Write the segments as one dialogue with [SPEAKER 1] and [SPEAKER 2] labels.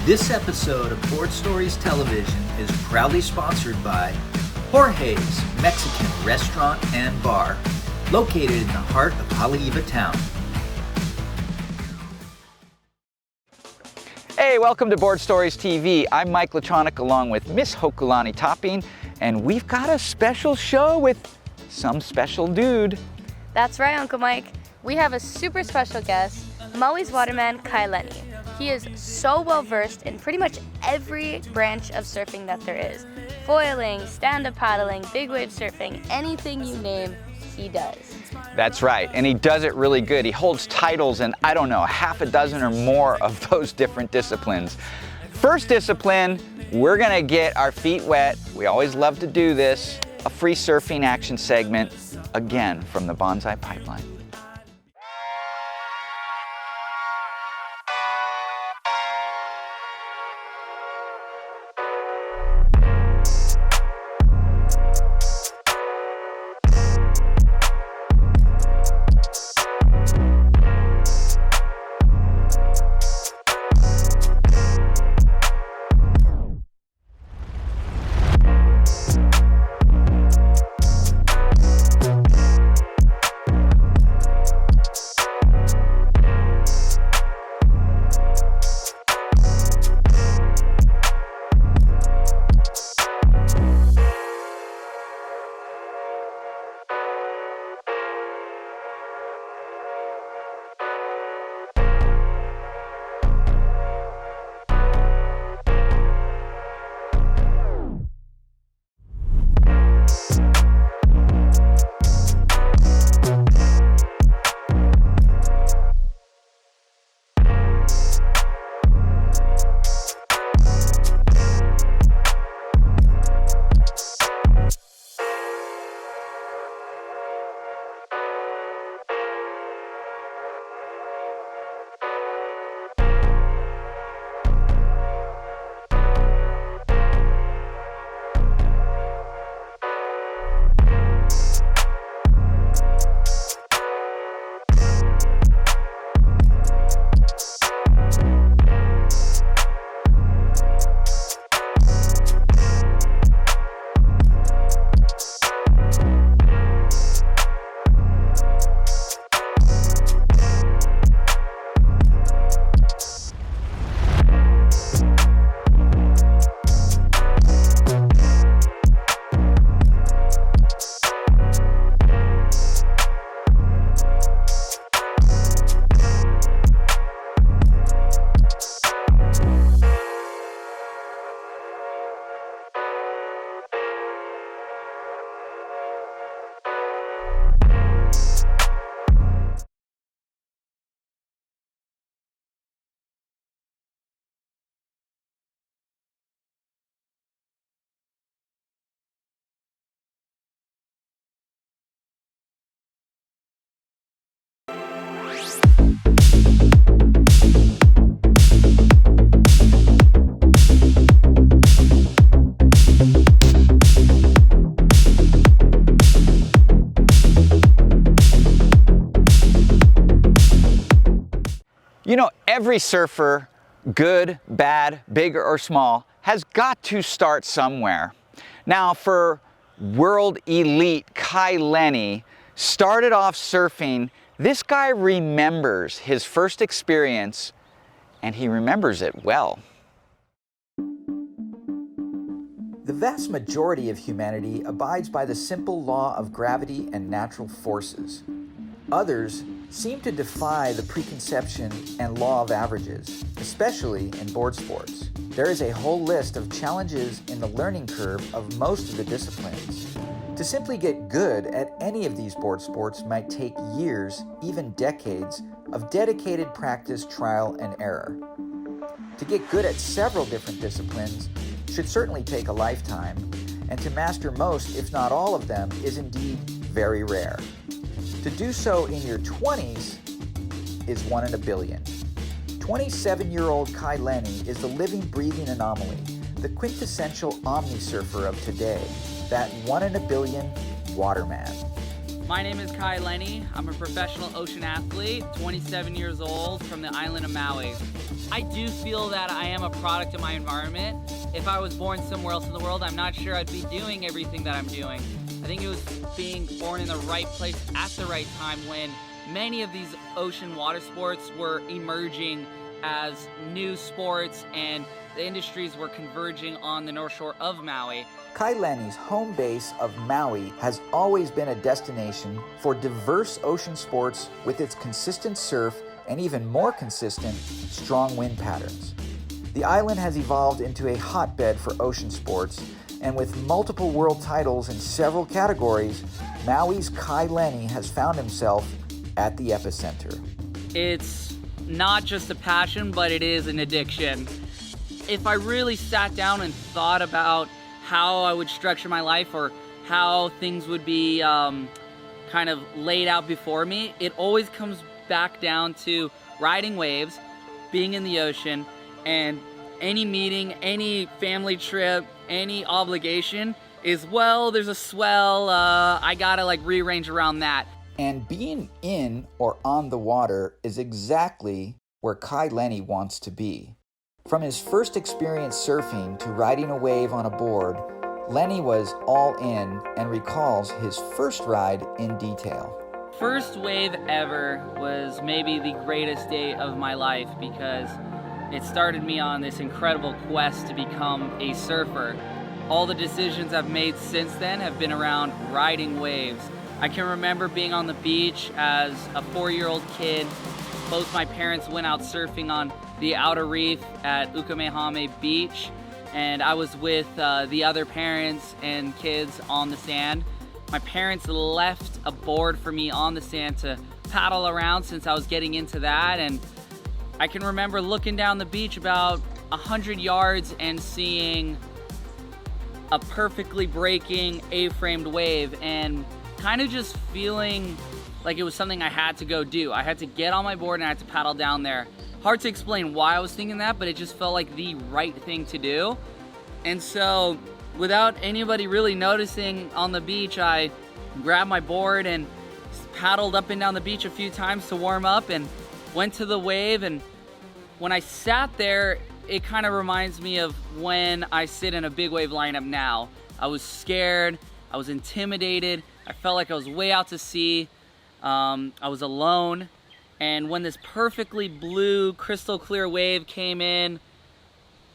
[SPEAKER 1] This episode of Board Stories Television is proudly sponsored by Jorge's Mexican Restaurant and Bar, located in the heart of Haleiwa Town.
[SPEAKER 2] Hey, welcome to Board Stories TV. I'm Mike Latronic along with Miss Hokulani Topping, and we've got a special show with some special dude.
[SPEAKER 3] That's right, Uncle Mike. We have a super special guest, Maui's waterman, Lenny. He is so well versed in pretty much every branch of surfing that there is. Foiling, stand-up paddling, big wave surfing, anything you name, he does.
[SPEAKER 2] That's right, and he does it really good. He holds titles in, I don't know, half a dozen or more of those different disciplines. First discipline, we're gonna get our feet wet. We always love to do this. A free surfing action segment, again, from the Bonsai pipeline. You know, every surfer, good, bad, big or small, has got to start somewhere. Now for world elite Lenny, started off surfing, this guy remembers his first experience, and he remembers it well.
[SPEAKER 1] The vast majority of humanity abides by the simple law of gravity and natural forces. Others seem to defy the preconception and law of averages, especially in board sports. There is a whole list of challenges in the learning curve of most of the disciplines. To simply get good at any of these board sports might take years, even decades, of dedicated practice, trial, and error. To get good at several different disciplines should certainly take a lifetime, and to master most, if not all of them, is indeed very rare. To do so in your 20s is 1 in a billion. 27-year-old Lenny is the living, breathing anomaly, the quintessential omni-surfer of today, that 1 in a billion waterman.
[SPEAKER 4] My name is Lenny. I'm a professional ocean athlete, 27 years old, from the island of Maui. I do feel that I am a product of my environment. If I was born somewhere else in the world, I'm not sure I'd be doing everything that I'm doing. I think it was being born in the right place at the right time when many of these ocean water sports were emerging as new sports and the industries were converging on the North Shore of Maui.
[SPEAKER 1] Kailani's home base of Maui has always been a destination for diverse ocean sports with its consistent surf and even more consistent, strong wind patterns. The island has evolved into a hotbed for ocean sports, and with multiple world titles in several categories, Maui's Kailani has found himself at the epicenter.
[SPEAKER 4] It's not just a passion, but it is an addiction. If I really sat down and thought about how I would structure my life or how things would be kind of laid out before me, it always comes back down to riding waves, being in the ocean, and any meeting, any family trip, any obligation is, well, there's a swell, I gotta like rearrange around that.
[SPEAKER 1] And being in or on the water is exactly where Lenny wants to be. From his first experience surfing to riding a wave on a board, Lenny was all in and recalls his first ride in detail.
[SPEAKER 4] First wave ever was maybe the greatest day of my life because it started me on this incredible quest to become a surfer. All the decisions I've made since then have been around riding waves. I can remember being on the beach as a 4-year-old kid. Both my parents went out surfing on the outer reef at Ukamehame Beach, and I was with the other parents and kids on the sand. My parents left a board for me on the sand to paddle around since I was getting into that, and I can remember looking down the beach about 100 yards and seeing a perfectly breaking A-framed wave and kind of just feeling like it was something I had to go do. I had to get on my board and I had to paddle down there. Hard to explain why I was thinking that, but it just felt like the right thing to do. And so without anybody really noticing on the beach, I grabbed my board and paddled up and down the beach a few times to warm up and went to the wave. And when I sat there, it kind of reminds me of when I sit in a big wave lineup now. I was scared, I was intimidated, I felt like I was way out to sea. I was alone, and when this perfectly blue, crystal clear wave came in,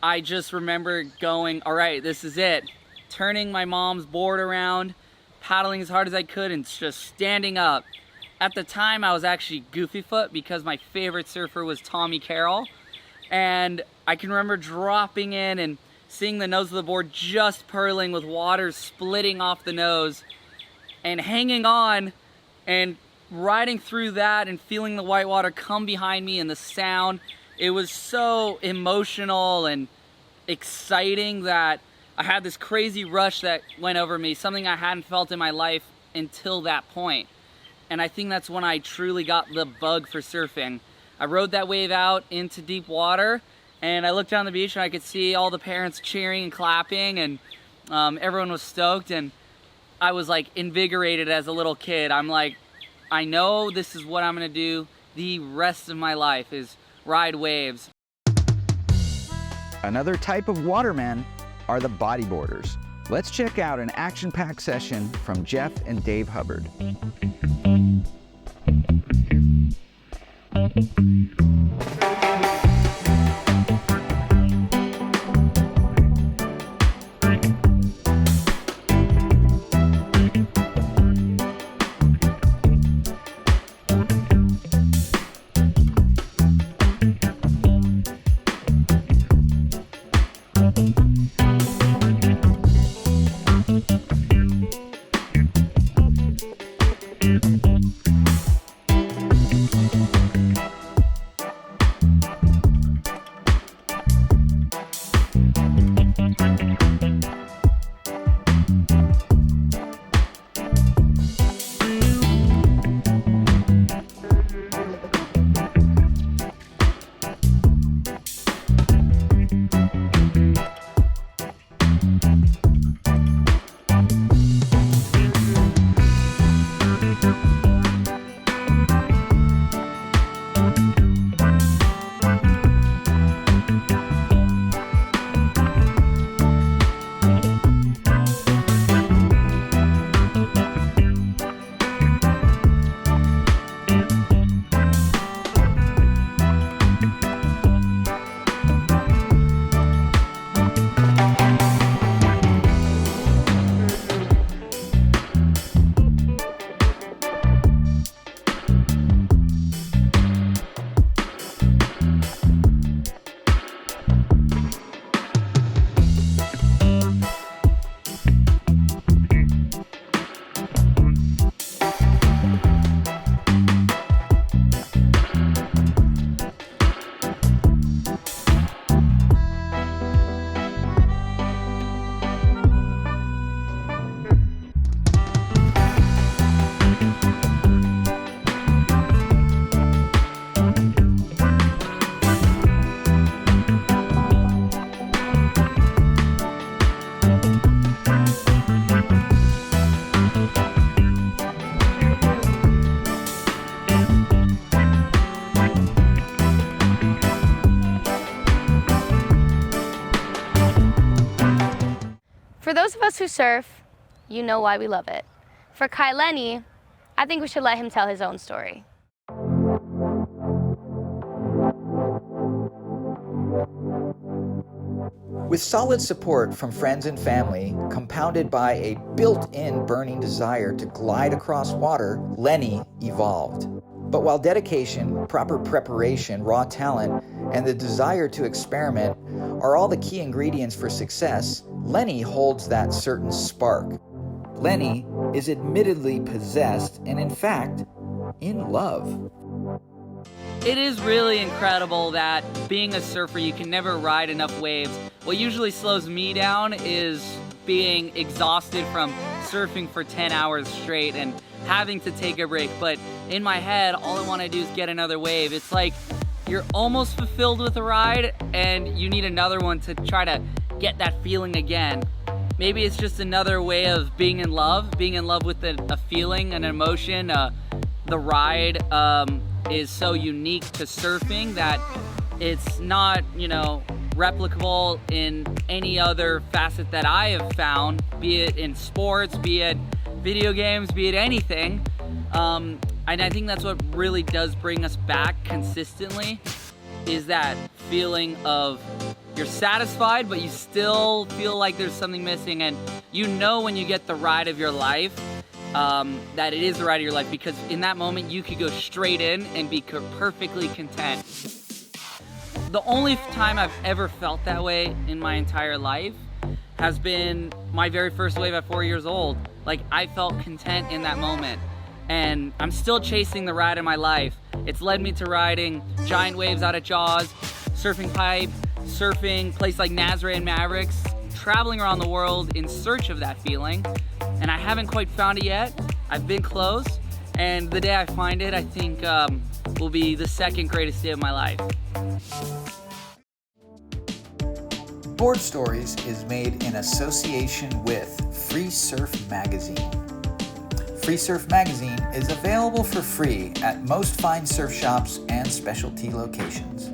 [SPEAKER 4] I just remember going, all right, this is it. Turning my mom's board around, paddling as hard as I could, and just standing up. At the time, I was actually goofy foot because my favorite surfer was Tommy Carroll, and I can remember dropping in and seeing the nose of the board just purling with water splitting off the nose, and hanging on and riding through that and feeling the white water come behind me and the sound. It was so emotional and exciting that I had this crazy rush that went over me, something I hadn't felt in my life until that point. And I think that's when I truly got the bug for surfing. I rode that wave out into deep water, and I looked down the beach and I could see all the parents cheering and clapping, and everyone was stoked, and I was like invigorated as a little kid. I'm like, I know this is what I'm gonna do the rest of my life, is ride waves.
[SPEAKER 2] Another type of waterman are the bodyboarders. Let's check out an action-packed session from Jeff and Dave Hubbard.
[SPEAKER 3] For those of us who surf, you know why we love it. For Lenny, I think we should let him tell his own story.
[SPEAKER 1] With solid support from friends and family, compounded by a built-in burning desire to glide across water, Lenny evolved. But while dedication, proper preparation, raw talent, and the desire to experiment are all the key ingredients for success, Lenny holds that certain spark. Lenny is admittedly possessed and, in fact, in love.
[SPEAKER 4] It is really incredible that being a surfer, you can never ride enough waves. What usually slows me down is being exhausted from surfing for 10 hours straight and having to take a break. But in my head, all I want to do is get another wave. It's like you're almost fulfilled with a ride and you need another one to try to get that feeling again. Maybe it's just another way of being in love with a feeling, an emotion. The ride is so unique to surfing that it's not, replicable in any other facet that I have found, be it in sports, be it video games, be it anything. And I think that's what really does bring us back consistently, is that feeling of you're satisfied, but you still feel like there's something missing. And when you get the ride of your life, that it is the ride of your life, because in that moment you could go straight in and be perfectly content. The only time I've ever felt that way in my entire life has been my very first wave at 4 years old. Like, I felt content in that moment, and I'm still chasing the ride of my life. It's led me to riding giant waves out at Jaws, surfing pipe, surfing places like Nazaré and Mavericks, traveling around the world in search of that feeling, and I haven't quite found it yet. I've been close, and the day I find it, I think will be the second greatest day of my life.
[SPEAKER 1] Board Stories is made in association with Free Surf Magazine. Free Surf Magazine is available for free at most fine surf shops and specialty locations.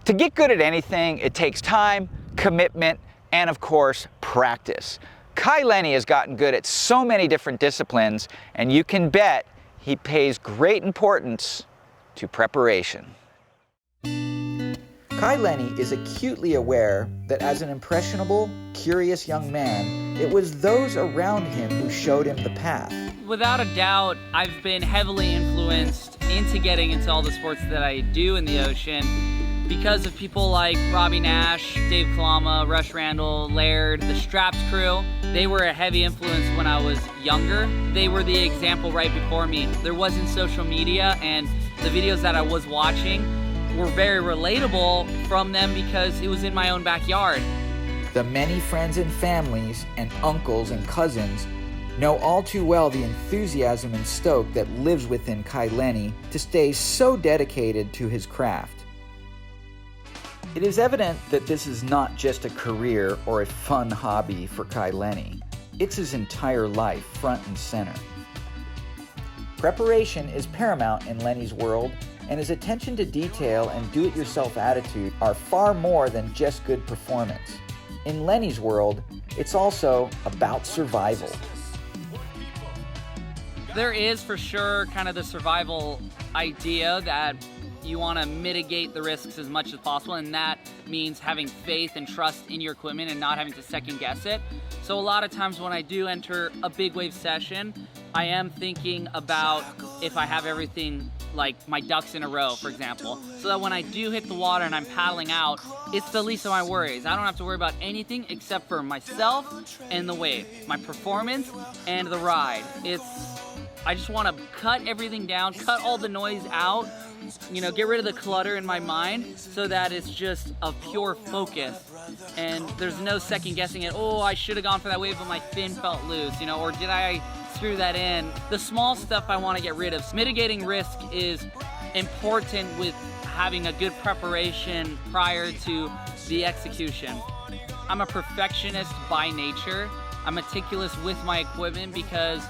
[SPEAKER 2] To get good at anything, it takes time, commitment, and of course, practice. Lenny has gotten good at so many different disciplines, and you can bet he pays great importance to preparation.
[SPEAKER 1] Lenny is acutely aware that as an impressionable, curious young man, it was those around him who showed him the path.
[SPEAKER 4] Without a doubt, I've been heavily influenced into getting into all the sports that I do in the ocean because of people like Robbie Nash, Dave Kalama, Rush Randall, Laird, the Straps crew. They were a heavy influence when I was younger. They were the example right before me. There wasn't social media, and the videos that I was watching were very relatable from them because it was in my own backyard.
[SPEAKER 1] The many friends and families and uncles and cousins know all too well the enthusiasm and stoke that lives within Lenny to stay so dedicated to his craft. It is evident that this is not just a career or a fun hobby for Lenny. It's his entire life, front and center. Preparation is paramount in Lenny's world, and his attention to detail and do-it-yourself attitude are far more than just good performance. In Lenny's world, it's also about survival.
[SPEAKER 4] There is for sure kind of the survival idea that you want to mitigate the risks as much as possible, and that means having faith and trust in your equipment and not having to second guess it. So a lot of times when I do enter a big wave session, I am thinking about if I have everything like my ducks in a row, for example, so that when I do hit the water and I'm paddling out, it's the least of my worries. I don't have to worry about anything except for myself and the wave, my performance and the ride. I just want to cut everything down, cut all the noise out, you know, get rid of the clutter in my mind so that it's just a pure focus. And there's no second guessing it. Oh, I should have gone for that wave, but my fin felt loose, you know, or did I screw that in? The small stuff I want to get rid of. Mitigating risk is important with having a good preparation prior to the execution. I'm a perfectionist by nature. I'm meticulous with my equipment because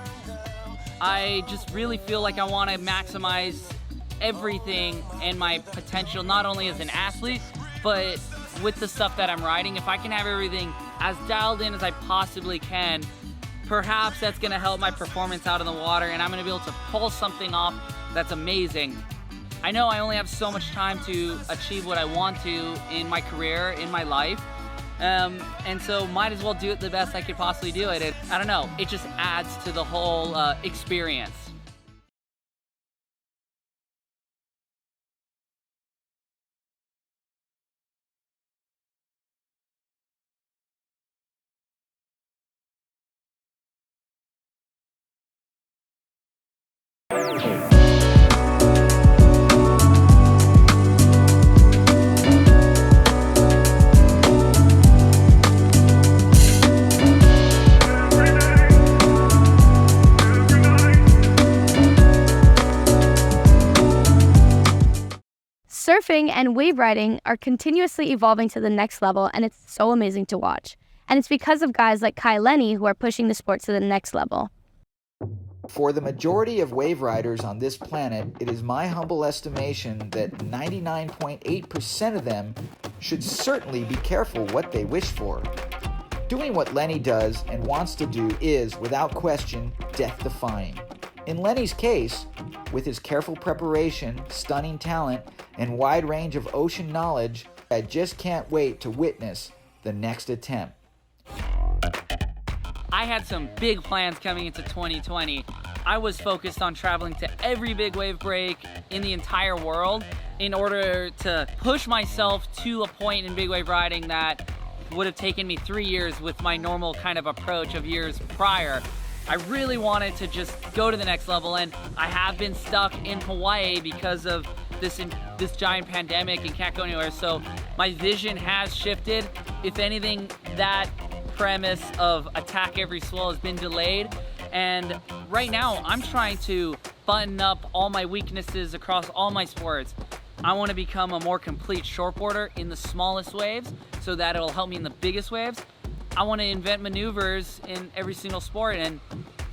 [SPEAKER 4] I just really feel like I want to maximize everything and my potential, not only as an athlete, but with the stuff that I'm riding. If I can have everything as dialed in as I possibly can, perhaps that's going to help my performance out in the water, and I'm going to be able to pull something off that's amazing. I know I only have so much time to achieve what I want to in my career, in my life, and so might as well do it the best I could possibly do it. I don't know, it just adds to the whole experience.
[SPEAKER 3] Surfing and wave riding are continuously evolving to the next level, and it's so amazing to watch. And it's because of guys like Lenny who are pushing the sport to the next level.
[SPEAKER 1] For the majority of wave riders on this planet, it is my humble estimation that 99.8% of them should certainly be careful what they wish for. Doing what Lenny does and wants to do is, without question, death-defying. In Lenny's case, with his careful preparation, stunning talent, and wide range of ocean knowledge, I just can't wait to witness the next attempt.
[SPEAKER 4] I had some big plans coming into 2020. I was focused on traveling to every big wave break in the entire world in order to push myself to a point in big wave riding that would have taken me 3 years with my normal kind of approach of years prior. I really wanted to just go to the next level, and I have been stuck in Hawaii because of this giant pandemic and can't go anywhere, so my vision has shifted. If anything, that premise of attack every swell has been delayed, and right now I'm trying to button up all my weaknesses across all my sports. I want to become a more complete shortboarder in the smallest waves so that it'll help me in the biggest waves. I want to invent maneuvers in every single sport, and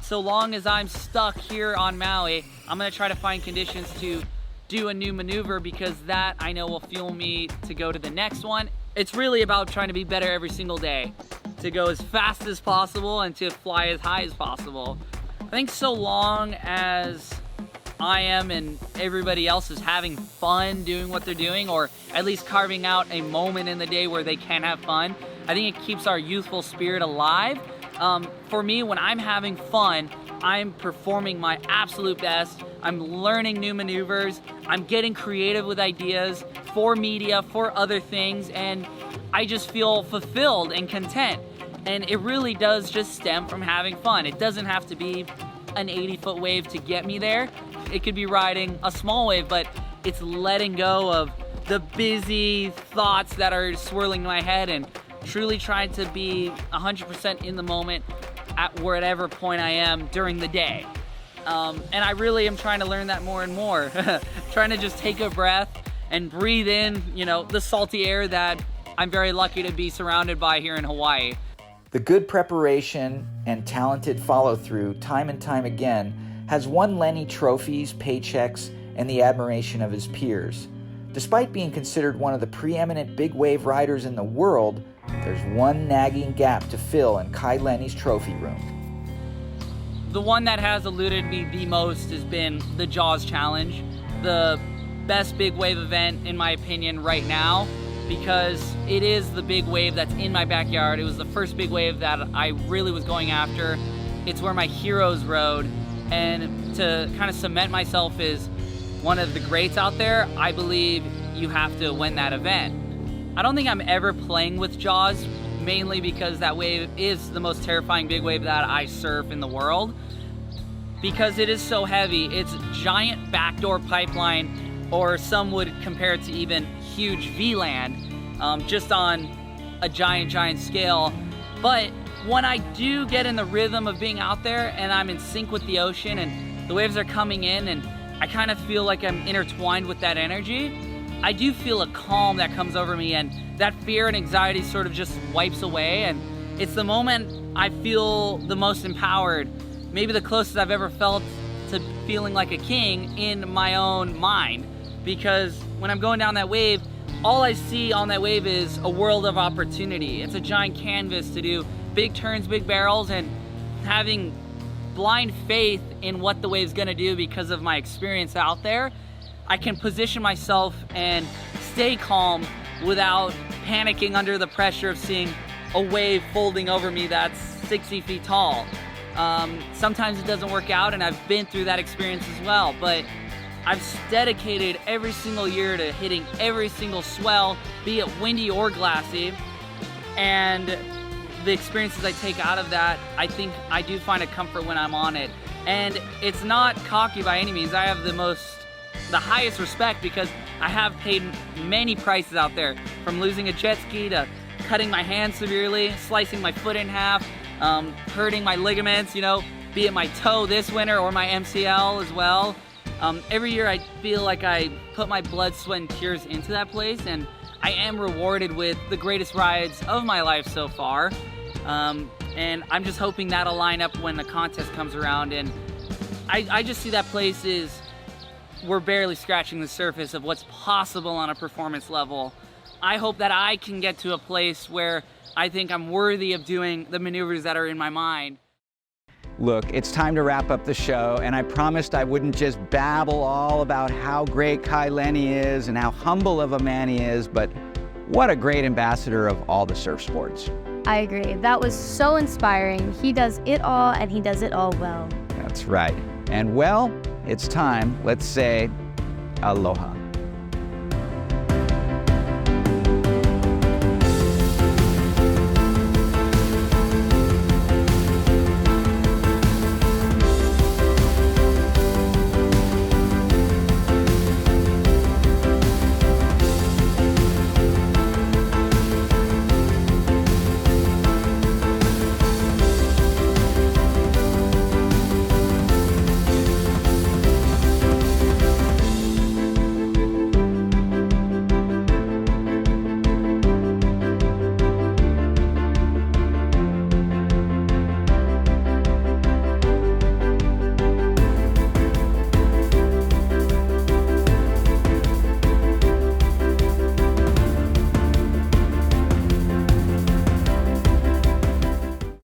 [SPEAKER 4] so long as I'm stuck here on Maui, I'm going to try to find conditions to do a new maneuver, because that I know will fuel me to go to the next one. It's really about trying to be better every single day, to go as fast as possible and to fly as high as possible. I think so long as I am and everybody else is having fun doing what they're doing, or at least carving out a moment in the day where they can have fun, I think it keeps our youthful spirit alive. For me, when I'm having fun, I'm performing my absolute best. I'm learning new maneuvers. I'm getting creative with ideas for media, for other things, and I just feel fulfilled and content. And it really does just stem from having fun. It doesn't have to be an 80-foot wave to get me there. It could be riding a small wave, but it's letting go of the busy thoughts that are swirling in my head and truly trying to be 100% in the moment at whatever point I am during the day. And I really am trying to learn that more and more. Trying to just take a breath and breathe in, you know, the salty air that I'm very lucky to be surrounded by here in Hawaii.
[SPEAKER 1] The good preparation and talented follow-through, time and time again, has won Lenny trophies, paychecks, and the admiration of his peers. Despite being considered one of the preeminent big wave riders in the world, there's one nagging gap to fill in Lenny's trophy room.
[SPEAKER 4] The one that has eluded me the most has been the Jaws Challenge, the best big wave event in my opinion right now, because it is the big wave that's in my backyard. It was the first big wave that I really was going after. It's where my heroes rode, and to kind of cement myself is one of the greats out there, I believe you have to win that event. I don't think I'm ever playing with Jaws, mainly because that wave is the most terrifying big wave that I surf in the world. Because it is so heavy, it's a giant backdoor pipeline, or some would compare it to even huge V-land, just on a giant scale. But when I do get in the rhythm of being out there and I'm in sync with the ocean and the waves are coming in and I kind of feel like I'm intertwined with that energy, I do feel a calm that comes over me, and that fear and anxiety sort of just wipes away, and it's the moment I feel the most empowered, maybe the closest I've ever felt to feeling like a king in my own mind. Because when I'm going down that wave, all I see on that wave is a world of opportunity. It's a giant canvas to do big turns, big barrels, and having blind faith in what the wave's gonna do because of my experience out there, I can position myself and stay calm without panicking under the pressure of seeing a wave folding over me that's 60 feet tall. Sometimes it doesn't work out, and I've been through that experience as well, but I've dedicated every single year to hitting every single swell, be it windy or glassy, and the experiences I take out of that, I think I do find a comfort when I'm on it. And it's not cocky by any means. I have the highest respect because I have paid many prices out there, from losing a jet ski to cutting my hand severely, slicing my foot in half, hurting my ligaments, you know, be it my toe this winter or my MCL as well. Every year I feel like I put my blood, sweat, and tears into that place, and I am rewarded with the greatest rides of my life so far. And I'm just hoping that'll line up when the contest comes around, and I just see that place is, we're barely scratching the surface of what's possible on a performance level. I hope that I can get to a place where I think I'm worthy of doing the maneuvers that are in my mind.
[SPEAKER 2] Look, it's time to wrap up the show, and I promised I wouldn't just babble all about how great Kai Lenny is and how humble of a man he is, but what a great ambassador of all the surf sports.
[SPEAKER 3] I agree. That was so inspiring. He does it all, and he does it all well.
[SPEAKER 2] That's right. And well, it's time. Let's say aloha.